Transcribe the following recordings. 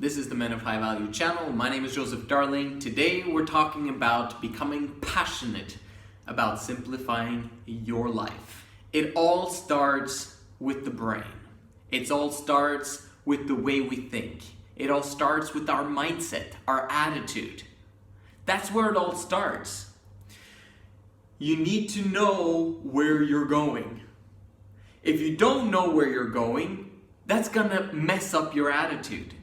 This is the Men of High Value channel. My name is Joseph Darling. Today we're talking about becoming passionate about simplifying your life. It all starts with the brain. It all starts with the way we think. It all starts with our mindset, our attitude. That's where it all starts. You need to know where you're going. If you don't know where you're going, that's gonna mess up your attitude.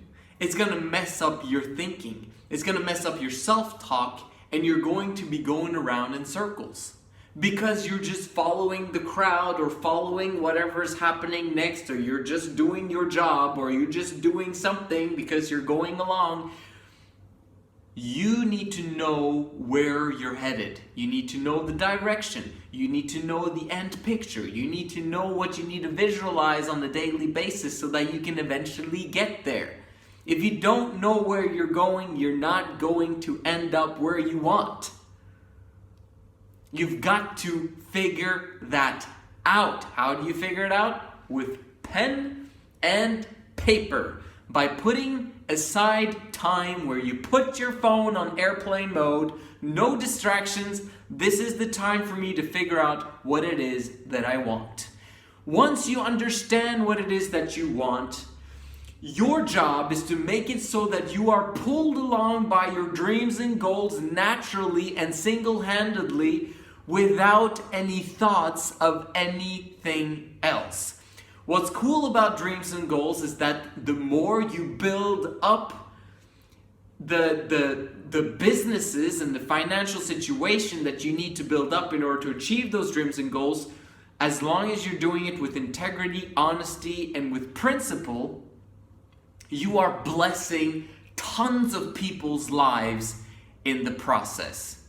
It's gonna mess up your thinking. It's gonna mess up your self-talk, and you're going to be going around in circles because you're just following the crowd or following whatever's happening next, or you're just doing your job, or you're just doing something because you're going along. You need to know where you're headed. You need to know the direction. You need to know the end picture. You need to know what you need to visualize on a daily basis so that you can eventually get there. If you don't know where you're going, you're not going to end up where you want. You've got to figure that out. How do you figure it out? With pen and paper. By putting aside time where you put your phone on airplane mode, no distractions. This is the time for me to figure out what it is that I want. Once you understand what it is that you want, your job is to make it so that you are pulled along by your dreams and goals naturally and single-handedly without any thoughts of anything else. What's cool about dreams and goals is that the more you build up the businesses and the financial situation that you need to build up in order to achieve those dreams and goals, as long as you're doing it with integrity, honesty, and with principle, you are blessing tons of people's lives in the process.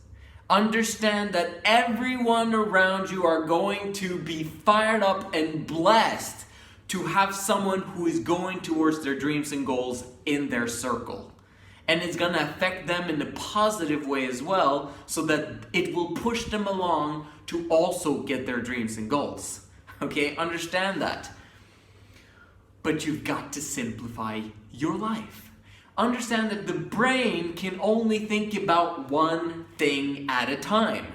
Understand that everyone around you are going to be fired up and blessed to have someone who is going towards their dreams and goals in their circle. And it's going to affect them in a positive way as well, so that it will push them along to also get their dreams and goals. Okay, understand that. But you've got to simplify your life. Understand that the brain can only think about one thing at a time.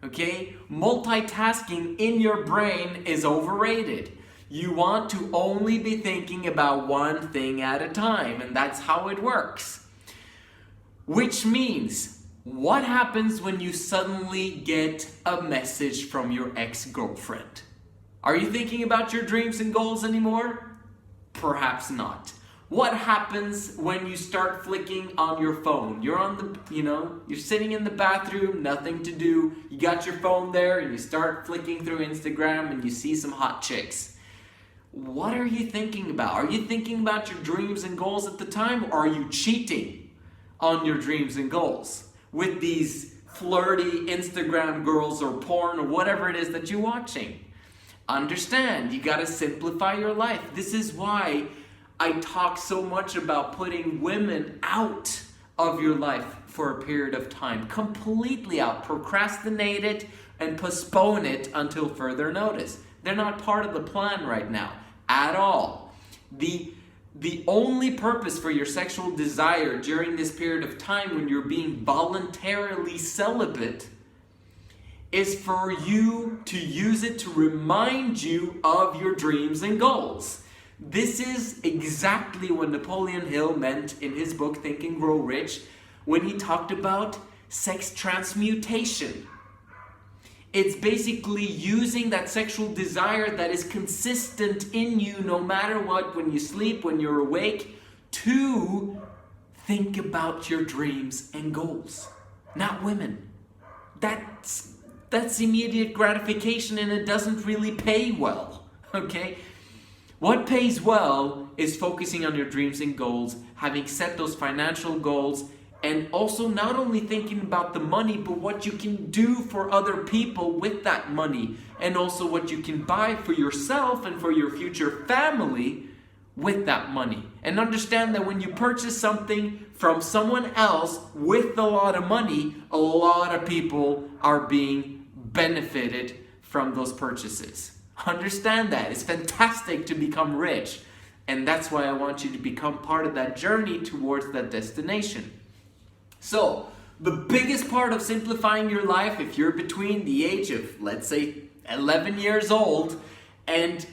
Okay? Multitasking in your brain is overrated. You want to only be thinking about one thing at a time, and that's how it works. Which means, what happens when you suddenly get a message from your ex-girlfriend? Are you thinking about your dreams and goals anymore? Perhaps not. What happens when you start flicking on your phone? You're on the, you're sitting in the bathroom, nothing to do. You got your phone there and you start flicking through Instagram and you see some hot chicks. What are you thinking about? Are you thinking about your dreams and goals at the time, or are you cheating on your dreams and goals with these flirty Instagram girls or porn or whatever it is that you're watching? Understand, you got to simplify your life. This is why I talk so much about putting women out of your life for a period of time. Completely out. Procrastinate it and postpone it until further notice. They're not part of the plan right now at all. The only purpose for your sexual desire during this period of time when you're being voluntarily celibate is for you to use it to remind you of your dreams and goals. This is exactly what Napoleon Hill meant in his book Think and Grow Rich when he talked about sex transmutation. It's basically using that sexual desire that is consistent in you no matter what, when you sleep, when you're awake, to think about your dreams and goals. Not women. That's immediate gratification, and it doesn't really pay well, okay? What pays well is focusing on your dreams and goals, having set those financial goals, and also not only thinking about the money, but what you can do for other people with that money, and also what you can buy for yourself and for your future family with that money. And understand that when you purchase something from someone else with a lot of money, a lot of people are being benefited from those purchases. Understand that. It's fantastic to become rich. And that's why I want you to become part of that journey towards that destination. So, the biggest part of simplifying your life, if you're between the age of, let's say, 11 years old and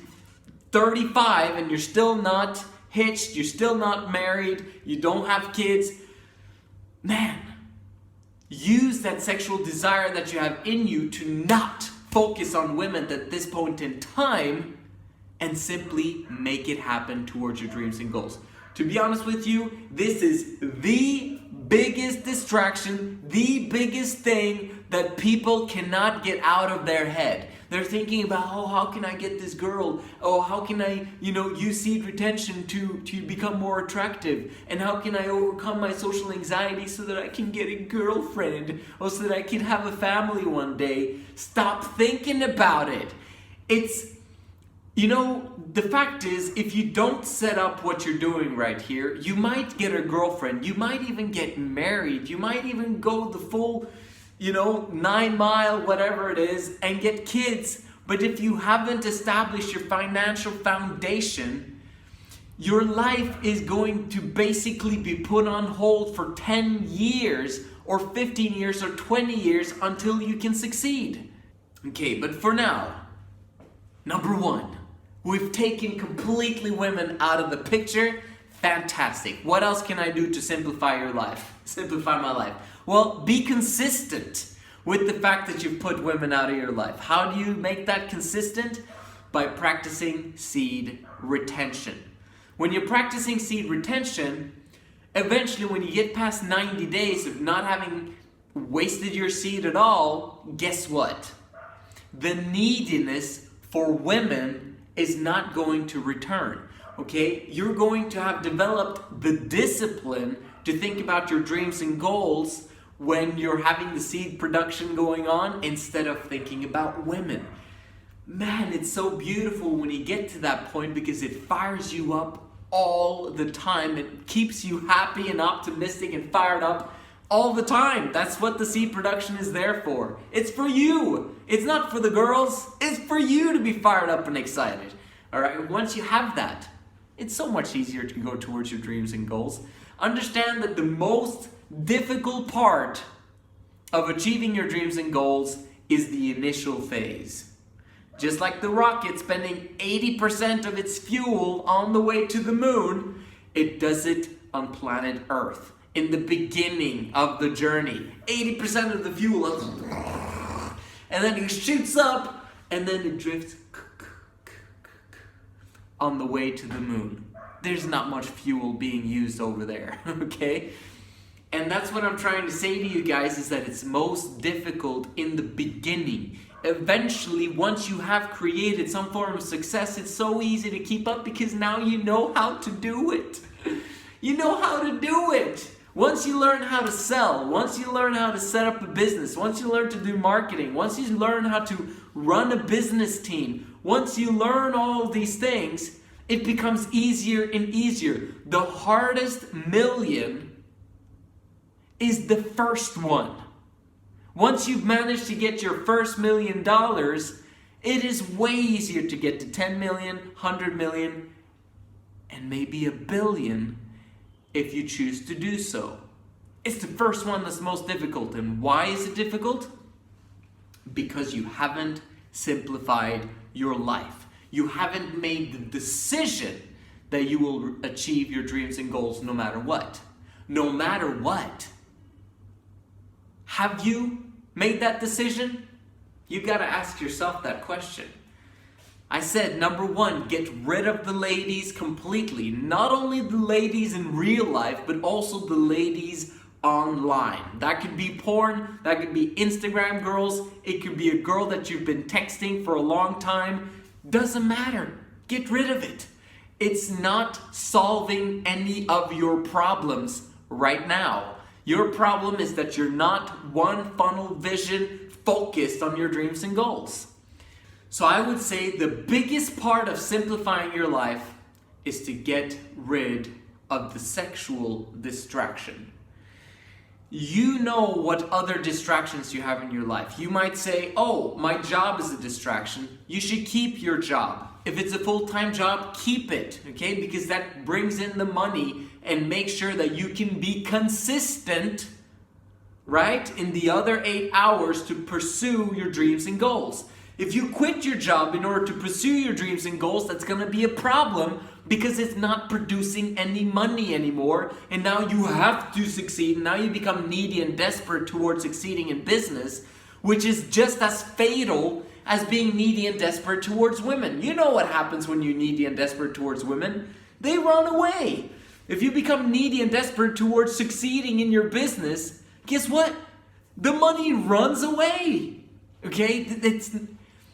35 and you're still not hitched, you're still not married, you don't have kids, man, use that sexual desire that you have in you to not focus on women at this point in time and simply make it happen towards your dreams and goals. To be honest with you, this is the biggest distraction, the biggest thing that people cannot get out of their head. They're thinking about, oh, how can I get this girl? Oh, how can I, use seed retention to become more attractive? And how can I overcome my social anxiety so that I can get a girlfriend? Or so that I can have a family one day? Stop thinking about it. The fact is, if you don't set up what you're doing right here, you might get a girlfriend, you might even get married, you might even go the full, 9-mile, whatever it is, and get kids. But if you haven't established your financial foundation, your life is going to basically be put on hold for 10 years, or 15 years, or 20 years until you can succeed. Okay, but for now, number one, we've taken completely women out of the picture. Fantastic. What else can I do to simplify your life? Simplify my life. Well, be consistent with the fact that you've put women out of your life. How do you make that consistent? By practicing seed retention. When you're practicing seed retention, eventually when you get past 90 days of not having wasted your seed at all, guess what? The neediness for women is not going to return, okay? You're going to have developed the discipline to think about your dreams and goals when you're having the seed production going on instead of thinking about women. Man, it's so beautiful when you get to that point because it fires you up all the time. It keeps you happy and optimistic and fired up all the time. That's what the seed production is there for. It's for you. It's not for the girls. It's for you to be fired up and excited. All right. Once you have that, it's so much easier to go towards your dreams and goals. Understand that the most difficult part of achieving your dreams and goals is the initial phase. Just like the rocket spending 80% of its fuel on the way to the moon, it does it on planet Earth. In the beginning of the journey, 80% of the fuel, and then it shoots up, and then it drifts on the way to the moon. There's not much fuel being used over there, okay? And that's what I'm trying to say to you guys, is that it's most difficult in the beginning. Eventually, once you have created some form of success, it's so easy to keep up because now you know how to do it. You know how to do it. Once you learn how to sell, once you learn how to set up a business, once you learn to do marketing, once you learn how to run a business team, once you learn all of these things, it becomes easier and easier. The hardest million is the first one. Once you've managed to get your first $1 million, it is way easier to get to 10 million, 100 million, and maybe $1 billion if you choose to do so. It's the first one that's most difficult. And why is it difficult? Because you haven't simplified your life. You haven't made the decision that you will achieve your dreams and goals no matter what. No matter what. Have you made that decision? You've got to ask yourself that question. I said, number one, get rid of the ladies completely. Not only the ladies in real life, but also the ladies online. That could be porn, that could be Instagram girls, it could be a girl that you've been texting for a long time. Doesn't matter. Get rid of it. It's not solving any of your problems right now. Your problem is that you're not one funnel vision focused on your dreams and goals. So I would say the biggest part of simplifying your life is to get rid of the sexual distraction. You know what other distractions you have in your life. You might say, oh, my job is a distraction. You should keep your job. If it's a full-time job, keep it, okay? Because that brings in the money and make sure that you can be consistent, right, in the other 8 hours to pursue your dreams and goals. If you quit your job in order to pursue your dreams and goals, that's going to be a problem because it's not producing any money anymore. And now you have to succeed. Now you become needy and desperate towards succeeding in business, which is just as fatal as being needy and desperate towards women. You know what happens when you're needy and desperate towards women? They run away. If you become needy and desperate towards succeeding in your business, guess what? The money runs away. Okay?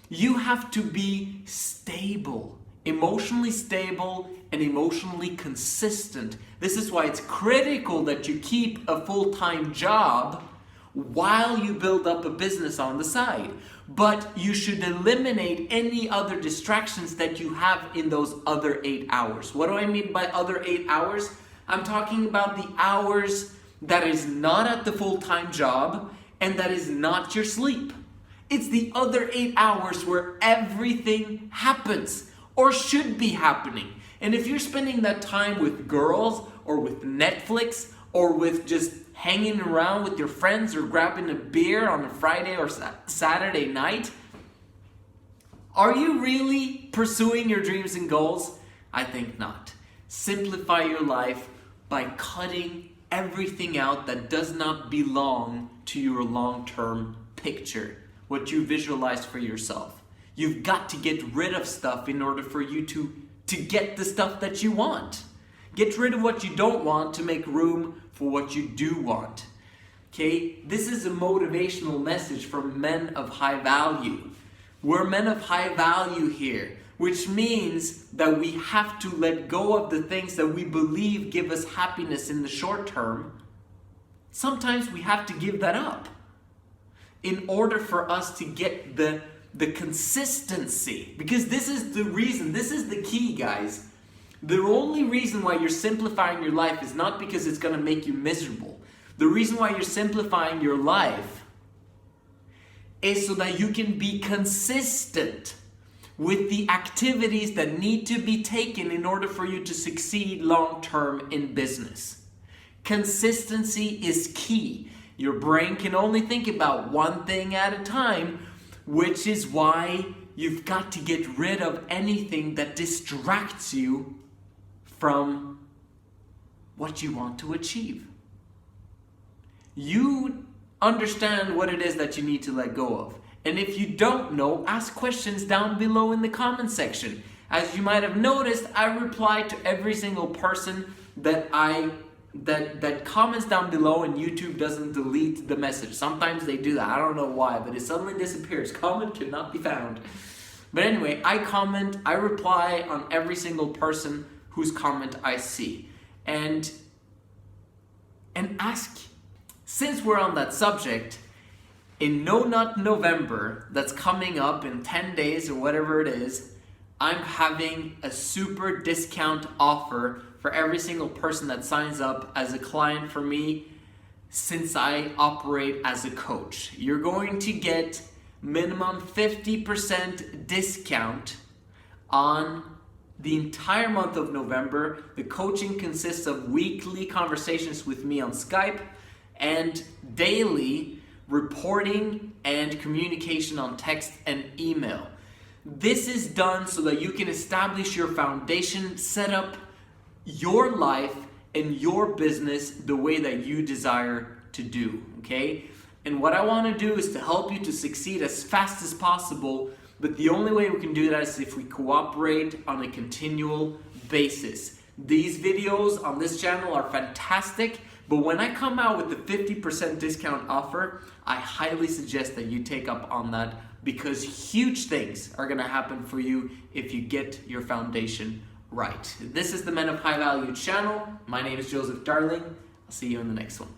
You have to be stable, emotionally stable and emotionally consistent. This is why it's critical that you keep a full-time job while you build up a business on the side. But you should eliminate any other distractions that you have in those other 8 hours. What do I mean by other 8 hours? I'm talking about the hours that is not at the full-time job and that is not your sleep. It's the other 8 hours where everything happens or should be happening. And if you're spending that time with girls or with Netflix or with just hanging around with your friends or grabbing a beer on a Friday or Saturday night, are you really pursuing your dreams and goals? I think not. Simplify your life by cutting everything out that does not belong to your long-term picture, what you visualize for yourself. You've got to get rid of stuff in order for you to get the stuff that you want. Get rid of what you don't want to make room for what you do want. Okay? This is a motivational message from men of high value. We're men of high value here, which means that we have to let go of the things that we believe give us happiness in the short term. Sometimes we have to give that up in order for us to get the consistency. Because this is the reason, this is the key, guys. The only reason why you're simplifying your life is not because it's going to make you miserable. The reason why you're simplifying your life is so that you can be consistent with the activities that need to be taken in order for you to succeed long term in business. Consistency is key. Your brain can only think about one thing at a time, which is why you've got to get rid of anything that distracts you from what you want to achieve. You understand what it is that you need to let go of. And if you don't know, ask questions down below in the comment section. As you might have noticed, I reply to every single person that comments down below, and YouTube doesn't delete the message. Sometimes they do that. I don't know why, but it suddenly disappears. Comment cannot be found. But anyway, I comment, I reply on every single person whose comment I see. And ask, since we're on that subject, in No Nut November, that's coming up in 10 days or whatever it is, I'm having a super discount offer for every single person that signs up as a client for me since I operate as a coach. You're going to get minimum 50% discount on the entire month of November. The coaching consists of weekly conversations with me on Skype and daily reporting and communication on text and email. This is done so that you can establish your foundation, set up your life and your business the way that you desire to do, okay? And what I want to do is to help you to succeed as fast as possible, but the only way we can do that is if we cooperate on a continual basis. These videos on this channel are fantastic, but when I come out with the 50% discount offer, I highly suggest that you take up on that, because huge things are going to happen for you if you get your foundation right. This is the Men of High Value channel. My name is Joseph Darling. I'll see you in the next one.